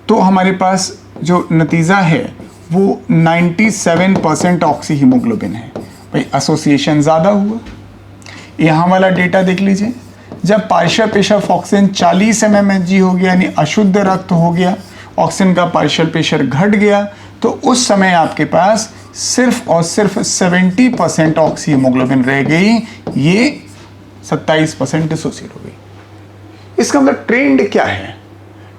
तो हमारे पास जो नतीजा है वो 97% ऑक्सी हीमोग्लोबिन है। भाई एसोसिएशन ज़्यादा हुआ। यहाँ वाला डेटा देख लीजिए, जब partial pressure of oxygen 40 mmHg हो गया, यानी अशुद्ध रक्त हो गया, ऑक्सीजन का पार्शियल प्रेशर घट गया, तो उस समय आपके पास सिर्फ और सिर्फ 70% ऑक्सी हीमोग्लोबिन रह गई, ये 27% डिसोसिएट हो गई। इसका मतलब ट्रेंड क्या है?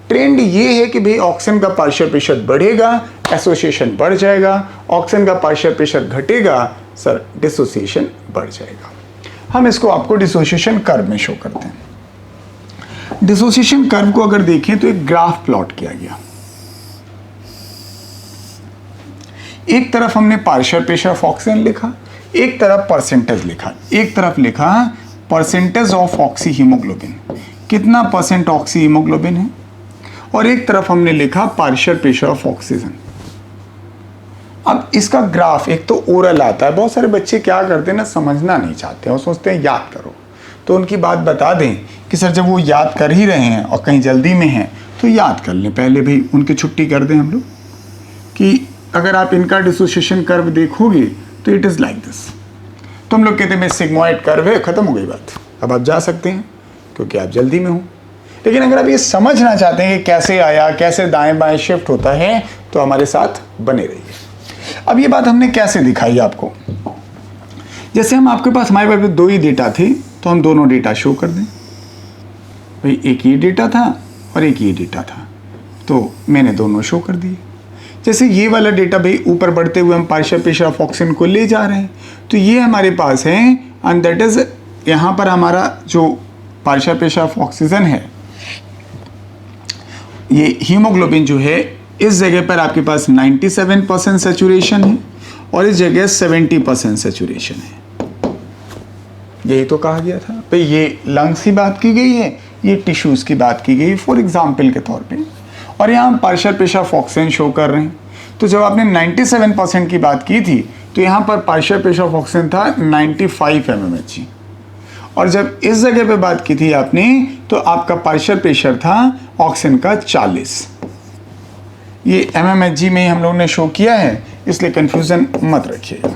ट्रेंड ये है कि भाई ऑक्सीजन का पार्शियल प्रेशर बढ़ेगा, एसोसिएशन बढ़ जाएगा, ऑक्सीजन का पार्शियल प्रेशर घटेगा, सर डिसोसिएशन बढ़ जाएगा। हम इसको आपको डिसोसिएशन कर्व में शो करते हैं। डिसोसिएशन कर्व को अगर देखें तो एक ग्राफ प्लॉट किया गया। एक तरफ हमने पार्शियल प्रेशर ऑफ ऑक्सीजन लिखा, एक तरफ परसेंटेज लिखा। एक तरफ लिखा परसेंटेज ऑफ ऑक्सी हीमोग्लोबिन, कितना परसेंट ऑक्सी हीमोग्लोबिन है, और एक तरफ हमने लिखा पार्शियल प्रेशर ऑफ ऑक्सीजन। अब इसका ग्राफ एक तो ओरल आता है, बहुत सारे बच्चे क्या करते हैं ना, समझना नहीं चाहते हैं, वो सोचते हैं याद करो। तो उनकी बात बता दें कि सर जब वो याद कर ही रहे हैं और कहीं जल्दी में हैं तो याद कर लें, पहले भी उनकी छुट्टी कर दें हम लोग कि अगर आप इनका डिसोसिएशन कर्व देखोगे तो इट इज़ लाइक दिस। तो हम लोग कहते हैं सिग्मोइड कर्व है, ख़त्म हो गई बात, अब आप जा सकते हैं क्योंकि आप जल्दी में हो। लेकिन अगर आप ये समझना चाहते हैं कि कैसे आया, कैसे दाएं बाएं शिफ्ट होता है, तो हमारे साथ बने रहिए। अब ये बात हमने कैसे दिखाई आपको, जैसे हम आपके पास हमारे पास 2 ही डेटा थे तो हम दोनों डेटा शो कर दें। भाई एक ये डेटा था और एक ये डेटा था, तो मैंने दोनों शो कर दिए। जैसे ये वाला डेटा भाई ऊपर बढ़ते हुए हम पार्शियल प्रेशर ऑफ ऑक्सीजन को ले जा रहे हैं, तो ये हमारे पास है एंड दैट इज यहाँ पर हमारा जो पार्शियल प्रेशर ऑफ ऑक्सीजन है, ये हीमोग्लोबिन जो है इस जगह पर आपके पास 97% सेचुरेशन है और इस जगह 70% सेचुरेशन है। यही तो कहा गया था भाई, ये लंग्स की बात की गई है, ये टिश्यूज़ की बात की गई फॉर एग्जाम्पल के तौर पे, और यहाँ हम partial pressure of oxygen show कर रहे हैं। तो जब आपने 97% की बात की थी तो यहाँ पर पार्शियल प्रेशर ऑफ ऑक्सीजन था 95 mmHg, और जब इस जगह पे बात की थी आपने तो आपका पार्शियल प्रेशर था ऑक्सीजन का 40। ये mmHg में हम लोगों ने शो किया है, इसलिए कंफ्यूजन मत रखिएगा।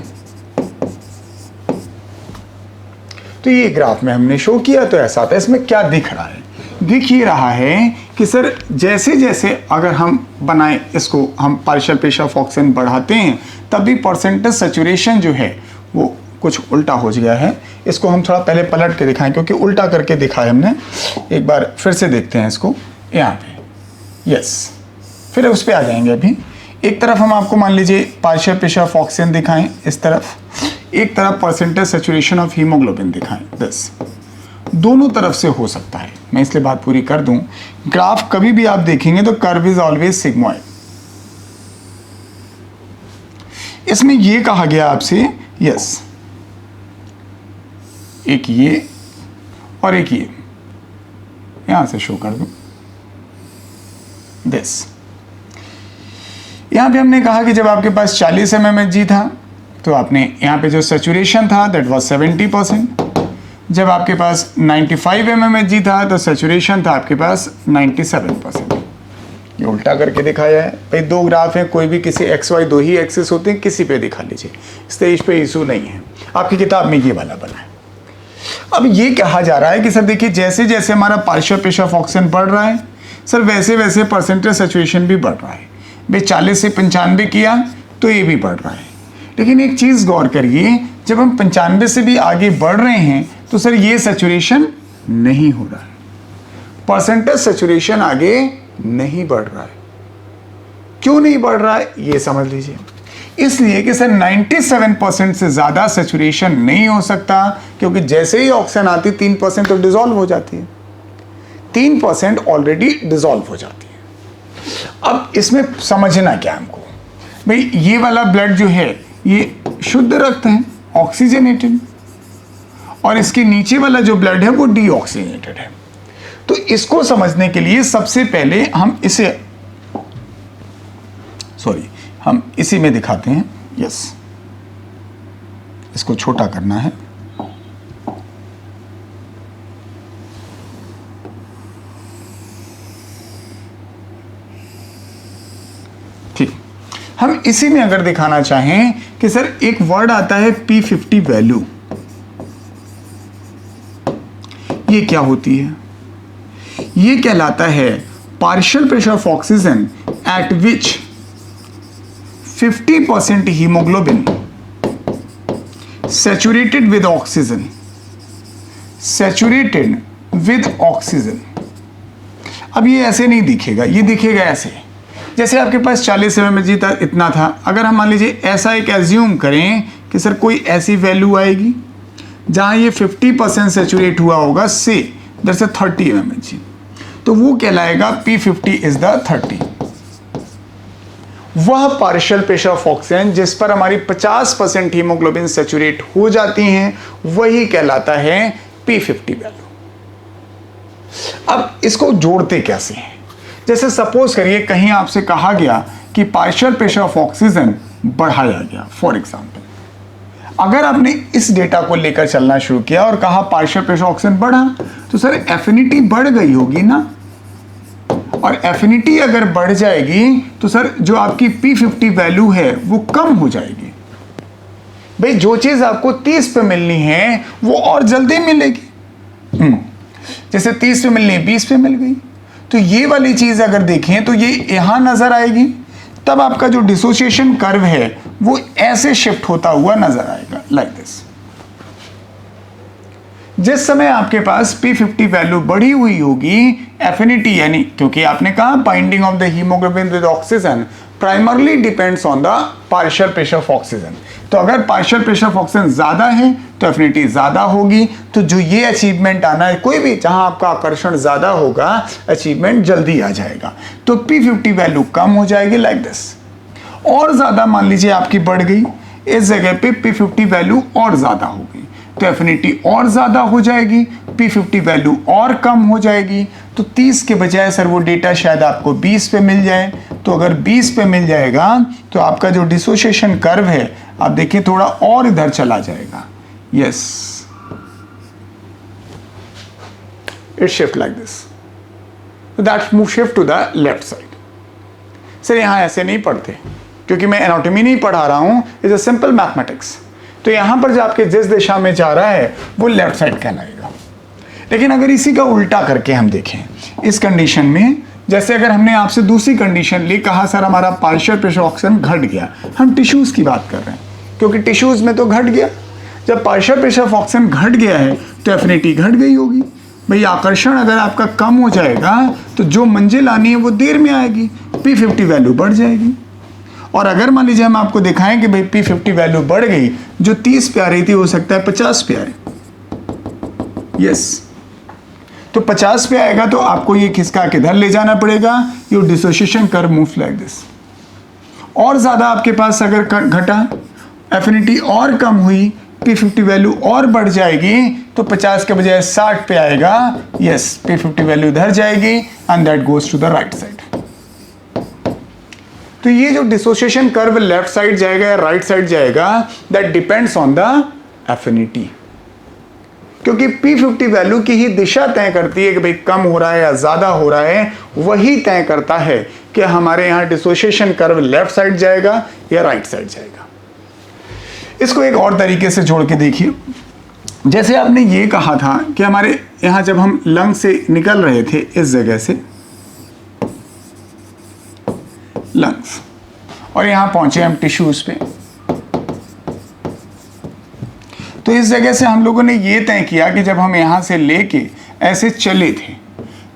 तो ये ग्राफ में हमने शो किया तो ऐसा आता है। इसमें क्या दिख रहा है, दिख ही रहा है कि सर जैसे जैसे अगर हम बनाएं इसको, हम पार्शियल प्रेशर ऑफ ऑक्सीजन बढ़ाते हैं तभी परसेंटेज सेचुरेशन जो है वो कुछ उल्टा हो गया है। इसको हम थोड़ा पहले पलट के दिखाएं क्योंकि उल्टा करके दिखाया हमने। एक बार फिर से देखते हैं इसको यहाँ पे, यस, फिर उस पर आ जाएंगे। अभी एक तरफ हम आपको मान लीजिए पार्शियल प्रेशर ऑफ ऑक्सीजन दिखाएं इस तरफ, एक तरफ परसेंटेज सेचुरेशन ऑफ हीमोग्लोबिन दिखाएं, बस दोनों तरफ से हो सकता है। मैं इसलिए बात पूरी कर दूं, ग्राफ कभी भी आप देखेंगे तो कर्व इज ऑलवेज सिग्मोइड। इसमें ये कहा गया आपसे, यस, एक ये और एक ये, यहां से शो कर दूं दिस। यहां पे हमने कहा कि जब आपके पास 40 mmHg था तो आपने यहाँ पे जो सेचुरेशन था दैट वाज 70%। जब आपके पास 95 mmHg था तो सेचुरेशन था आपके पास 97%। ये उल्टा करके दिखाया है भाई। 2 ग्राफ हैं, कोई भी किसी XY 2 ही एक्सिस होते हैं, किसी पे दिखा लीजिए, स्टेज पे इशू नहीं है। आपकी किताब में ये वाला बना है। अब ये कहा जा रहा है कि सर देखिए जैसे जैसे हमारा पार्शियल प्रेशर ऑफ ऑक्सीजन बढ़ रहा है सर वैसे वैसे परसेंटेज सेचुरेशन भी बढ़ रहा है। भाई 40 से 95 किया तो ये भी बढ़ रहा है। लेकिन एक चीज़ गौर करिए, जब हम 95 से भी आगे बढ़ रहे हैं तो सर ये सेचुरेशन नहीं हो रहा है, परसेंटेज सेचुरेशन आगे नहीं बढ़ रहा है। क्यों नहीं बढ़ रहा है ये समझ लीजिए। इसलिए कि सर 97% से ज़्यादा सेचुरेशन नहीं हो सकता, क्योंकि जैसे ही ऑक्सीजन आती 3% तो डिसॉल्व हो जाती है, 3% ऑलरेडी डिसॉल्व हो जाती है। अब इसमें समझना क्या हमको, भाई ये वाला ब्लड जो है ये शुद्ध रक्त है, ऑक्सीजनेटेड, और इसके नीचे वाला जो ब्लड है वो डीऑक्सीजनेटेड है। तो इसको समझने के लिए सबसे पहले हम इसी में दिखाते हैं। यस, इसको छोटा करना है। ठीक, हम इसी में अगर दिखाना चाहें कि सर एक वर्ड आता है P50 वैल्यू, ये क्या होती है? ये कहलाता है partial pressure of oxygen eight which 50% haemoglobin saturated with oxygen, saturated with oxygen. अब ये ऐसे नहीं दिखेगा, ये दिखेगा ऐसे, जैसे आपके पास 40 mmHg था, इतना था। अगर हम मान लीजिए ऐसा एक एज्यूम करें कि सर कोई ऐसी वैल्यू आएगी जहां ये 50% सैचुरेट हुआ होगा, से दैट्स 30 mmHg, तो वो कहलाएगा P50 इज द 30। वह पार्शियल प्रेशर ऑफ ऑक्सीजन जिस पर हमारी 50% हीमोग्लोबिन सैचुरेट हो जाती हैं, वही कहलाता है P50 वैल्यू। अब इसको जोड़ते कैसे हैं? जैसे सपोज करिए कहीं आपसे कहा गया कि पार्शियल प्रेशर ऑफ ऑक्सीजन बढ़ाया गया, फॉर एग्जाम्पल अगर आपने इस डेटा को लेकर चलना शुरू किया और कहा पार्शियल प्रेशर ऑक्सीजन बढ़ा, तो सर एफिनिटी बढ़ गई होगी ना, और एफिनिटी अगर बढ़ जाएगी तो सर जो आपकी P50 वैल्यू है वो कम हो जाएगी। भाई जो चीज आपको 30 पे मिलनी है वो और जल्दी मिलेगी। जैसे 30 पे मिलनी है 20 पे मिल गई, तो ये वाली चीज अगर देखें तो ये यहां नजर आएगी, तब आपका जो डिसोसिएशन कर्व है वो ऐसे शिफ्ट होता हुआ नजर आएगा, लाइक दिस। जिस समय आपके पास P50 वैल्यू बढ़ी हुई होगी, एफिनिटी यानी क्योंकि आपने कहा binding of the haemoglobin with oxygen primarily depends on the partial pressure of oxygen, तो अगर पार्शियल प्रेशर ऑफ ऑक्सीजन ज्यादा है तो एफिनिटी ज्यादा होगी, तो जो ये अचीवमेंट आना है, कोई भी जहां आपका आकर्षण ज्यादा होगा अचीवमेंट जल्दी आ जाएगा, तो P50 वैल्यू कम हो जाएगी, लाइक दिस। और ज्यादा मान लीजिए आपकी बढ़ गई, इस जगह पे P50 वैल्यू और ज्यादा होगी, तो एफिनिटी और ज्यादा हो जाएगी, P50 वैल्यू और कम हो जाएगी, तो 30 के बजाय सर वो डेटा शायद आपको 20 पे मिल जाए, तो अगर 20 पे मिल जाएगा तो आपका जो डिसोसिएशन कर्व है आप देखिए थोड़ा और इधर चला जाएगा, yes, it shift like this, that move shift to the left side. Sir यहां ऐसे नहीं पढ़ते क्योंकि मैं एनाटॉमी नहीं पढ़ा रहा हूं, इट्स अ सिंपल मैथमेटिक्स, तो यहां पर जो आपके जिस दिशा में जा रहा है वो लेफ्ट साइड कहलाएगा। लेकिन अगर इसी का उल्टा करके हम देखें, इस कंडीशन में जैसे अगर हमने आपसे दूसरी कंडीशन ली, कहा सर हमारा पार्शियल प्रेशर ऑक्सीजन घट गया, हम टिश्यूज की बात कर रहे हैं क्योंकि टिश्यूज में तो घट गया, जब पार्शियल प्रेशर ऑफ ऑक्सीजन घट गया है तो एफिनिटी घट गई होगी। भाई आकर्षण अगर आपका कम हो जाएगा तो जो मंजिल आनी है वो देर में आएगी, P50 वैल्यू बढ़ जाएगी। और अगर मान लीजिए हम आपको दिखाएं कि भाई P50 वैल्यू बढ़ गई, जो 30 पे आ रही थी हो सकता है 50 पे आए, यस, तो 50 पे आएगा तो आपको ये खिसका किधर ले जाना पड़ेगा, your dissociation curve moves like this. और ज्यादा आपके पास अगर घटा, एफिनिटी और कम हुई, P50 वैल्यू और बढ़ जाएगी, तो 50 के बजाय 60 पे आएगा, यस, P50 वैल्यू इधर जाएगी and that goes to the right side. तो ये जो डिसोसिएशन कर्व लेफ्ट साइड जाएगा या राइट साइड जाएगा, that depends on the affinity, क्योंकि P50 वैल्यू की ही दिशा तय करती है कि भाई कम हो रहा है या ज्यादा हो रहा है, वही तय करता है कि हमारे यहां डिसोसिएशन कर्व लेफ्ट साइड जाएगा या राइट साइड जाएगा। इसको एक और तरीके से जोड़ के देखिए, जैसे आपने ये कहा था कि हमारे यहां जब हम लंग से निकल रहे थे इस जगह से लंग्स, और यहां पहुंचे हम टिश्यूज पे, तो इस जगह से हम लोगों ने ये तय किया कि जब हम यहां से लेके ऐसे चले थे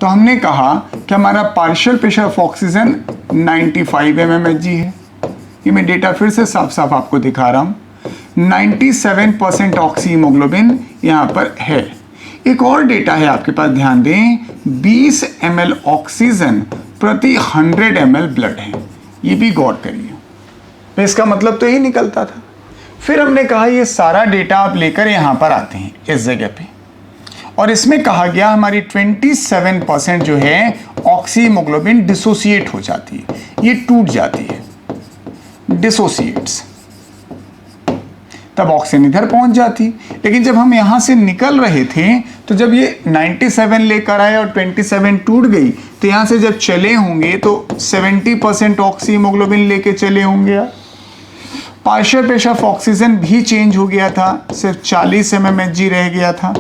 तो हमने कहा कि हमारा partial pressure of oxygen 95 mmHg है। ये मैं डेटा फिर से साफ साफ आपको दिखा रहा हूं, 97% ऑक्सी हीमोग्लोबिन यहां पर है। एक और डेटा है आपके पास, ध्यान दें, 20 ml ऑक्सीजन प्रति 100 ml ब्लड है, ये भी गौर करिए, तो इसका मतलब तो यही निकलता था। फिर हमने कहा ये सारा डेटा आप लेकर यहां पर आते हैं इस जगह पे, और इसमें कहा गया हमारी 27% जो है ऑक्सी हीमोग्लोबिन डिसोसिएट हो जाती है, ये टूट जाती है, डिसोसिएट्स, तब ऑक्सीजन इधर पहुंच जाती। लेकिन जब हम यहां से निकल रहे थे तो जब ये 97 लेकर आए और 27 टूट गई, तो यहां से जब चले होंगे तो 70% ऑक्सी हीमोग्लोबिन लेके चले होंगे। पार्शियल प्रेशर ऑफ ऑक्सीजन भी चेंज हो गया था, सिर्फ 40 mmHg रह गया था।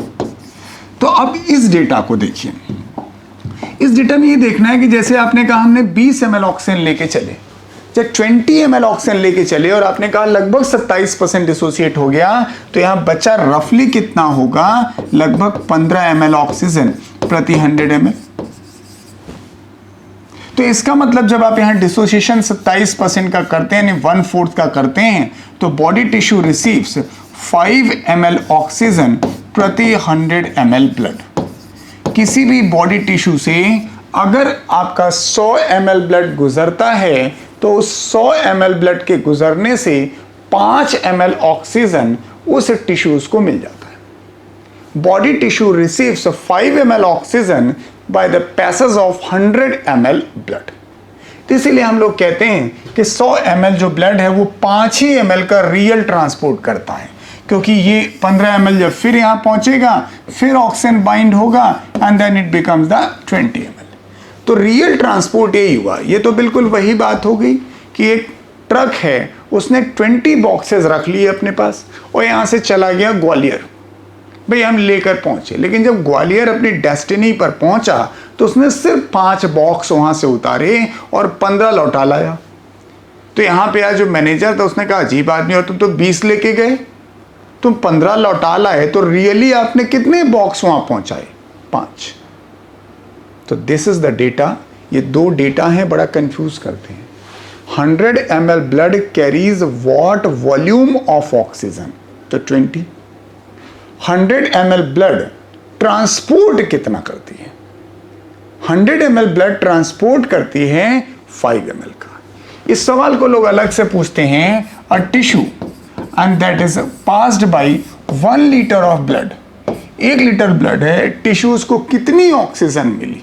तो अब इस डेटा को देखिए, इस डेटा में ये देखना है कि जैसे आपने कहा हमने 20 ml ऑक्सीजन लेके चले, जब 20 ml ऑक्सीजन लेके चले और आपने कहा लगभग 27% डिसोसिएट हो गया, तो यहां बचा रफली कितना होगा, लगभग 15 ml ऑक्सीजन प्रति 100 ml। तो इसका मतलब जब आप यहां डिसोसिएशन 27% का करते हैं, यानी 1/4 का करते हैं, तो body tissue receives 5 ml oxygen प्रति 100 ml ब्लड। किसी भी बॉडी टिश्यू से अगर आपका 100 ml ब्लड गुजरता है तो उस 100 ml ब्लड के गुजरने से 5 ml ऑक्सीजन उस टिश्यूज को मिल जाता है। Body tissue receives 5 ml oxygen by the passage of 100 ml blood. तो इसीलिए हम लोग कहते हैं कि 100 ml जो ब्लड है वो 5 ही ml का रियल ट्रांसपोर्ट करता है, क्योंकि ये 15 ml जब फिर यहाँ पहुंचेगा फिर ऑक्सीजन बाइंड होगा and then it becomes the 20 ml। तो रियल ट्रांसपोर्ट यही हुआ। ये तो बिल्कुल वही बात हो गई कि एक ट्रक है, उसने 20 बॉक्सेस रख लिए अपने पास और यहाँ से चला गया ग्वालियर। भाई हम लेकर पहुंचे, लेकिन जब ग्वालियर अपनी डेस्टिनी पर पहुंचा तो उसने सिर्फ 5 बॉक्स वहां से उतारे और 15 लौटा लाया। तो यहाँ पे आज जो मैनेजर था उसने कहा अजीब आदमी हो, तुम तो 20 लेके गए, तुम 15 लौटा लाए, तो रियली आपने कितने बॉक्स वहां पहुंचाए? 5। तो दिस इज द डेटा। ये 2 डेटा हैं, बड़ा कंफ्यूज करते हैं। 100 ml blood carries what volume of oxygen? तो 20। 100 ml ब्लड ट्रांसपोर्ट कितना करती है? 100 ml ब्लड ट्रांसपोर्ट करती है 5 ml का। इस सवाल को लोग अलग से पूछते हैं, a tissue and that is passed by 1 litre of blood. 1 litre blood है, टिश्यूज को कितनी ऑक्सीजन मिली?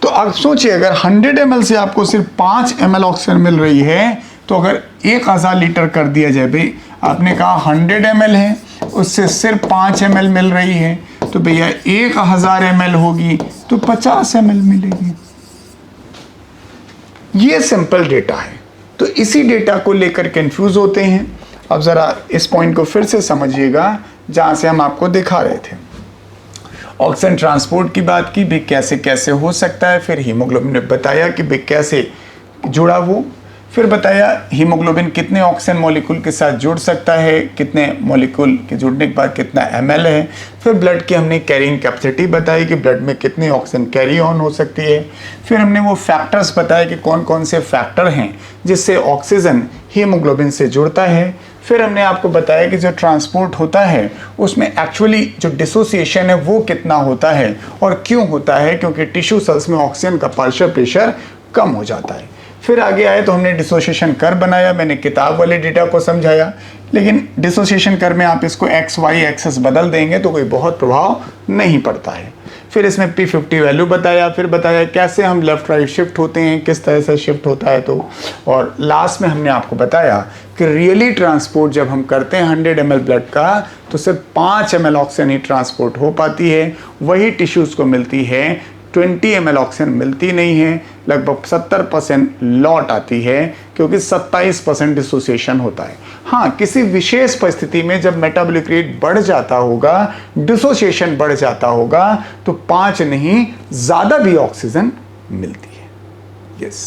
तो अब सोचिए, अगर 100 ml से आपको सिर्फ 5 ml ऑक्सीजन मिल रही है, तो अगर 1000 लीटर कर दिया जाए, भाई आपने कहा 100 ml है, उससे सिर्फ 5 ml मिल रही है, तो भैया 1000 ml होगी तो 50 ml मिलेगी। ये सिंपल डेटा है। तो इसी डेटा को लेकर कंफ्यूज होते हैं। अब जरा इस पॉइंट को फिर से समझिएगा जहां से हम आपको दिखा रहे थे। ऑक्सीजन ट्रांसपोर्ट की बात की, भी कैसे कैसे हो सकता है, फिर हीमोग्लोबिन ने बताया कि भी कैसे जुड़ा वो, फिर बताया हीमोग्लोबिन कितने ऑक्सीजन मॉलिक्यूल के साथ जुड़ सकता है, कितने मॉलिक्यूल के जुड़ने के बाद कितना ml है, फिर ब्लड की हमने कैरिंग कैपेसिटी बताई कि ब्लड में कितनी ऑक्सीजन कैरी ऑन हो सकती है, फिर हमने वो फैक्टर्स बताए कि कौन कौन से फैक्टर हैं जिससे ऑक्सीजन हीमोग्लोबिन से जुड़ता है, फिर हमने आपको बताया कि जो ट्रांसपोर्ट होता है उसमें एक्चुअली जो डिसोसिएशन है वो कितना होता है और क्यों होता है, क्योंकि टिश्यू सेल्स में ऑक्सीजन का पार्शियल प्रेशर कम हो जाता है। फिर आगे आए तो हमने डिसोसिएशन कर्व बनाया, मैंने किताब वाले डेटा को समझाया, लेकिन डिसोसिएशन कर्व में आप इसको एक्स वाई एक्सेस बदल देंगे तो कोई बहुत प्रभाव नहीं पड़ता है। फिर इसमें P50 वैल्यू बताया, फिर बताया कैसे हम लेफ्ट राइट शिफ्ट होते हैं, किस तरह से शिफ्ट होता है, तो और लास्ट में हमने आपको बताया कि रियली ट्रांसपोर्ट जब हम करते हैं 100 ml ब्लड का तो सिर्फ 5 ml ऑक्सीजन ही ट्रांसपोर्ट हो पाती है, वही टिश्यूज़ को मिलती है, 20 ml ऑक्सीजन मिलती नहीं है, लगभग 70% लौट आती है क्योंकि 27% डिसोसिएशन होता है। हाँ, किसी विशेष परिस्थिति में जब मेटाबॉलिक रेट बढ़ जाता होगा, डिसोसिएशन बढ़ जाता होगा, तो 5 नहीं ज़्यादा भी ऑक्सीजन मिलती है। यस।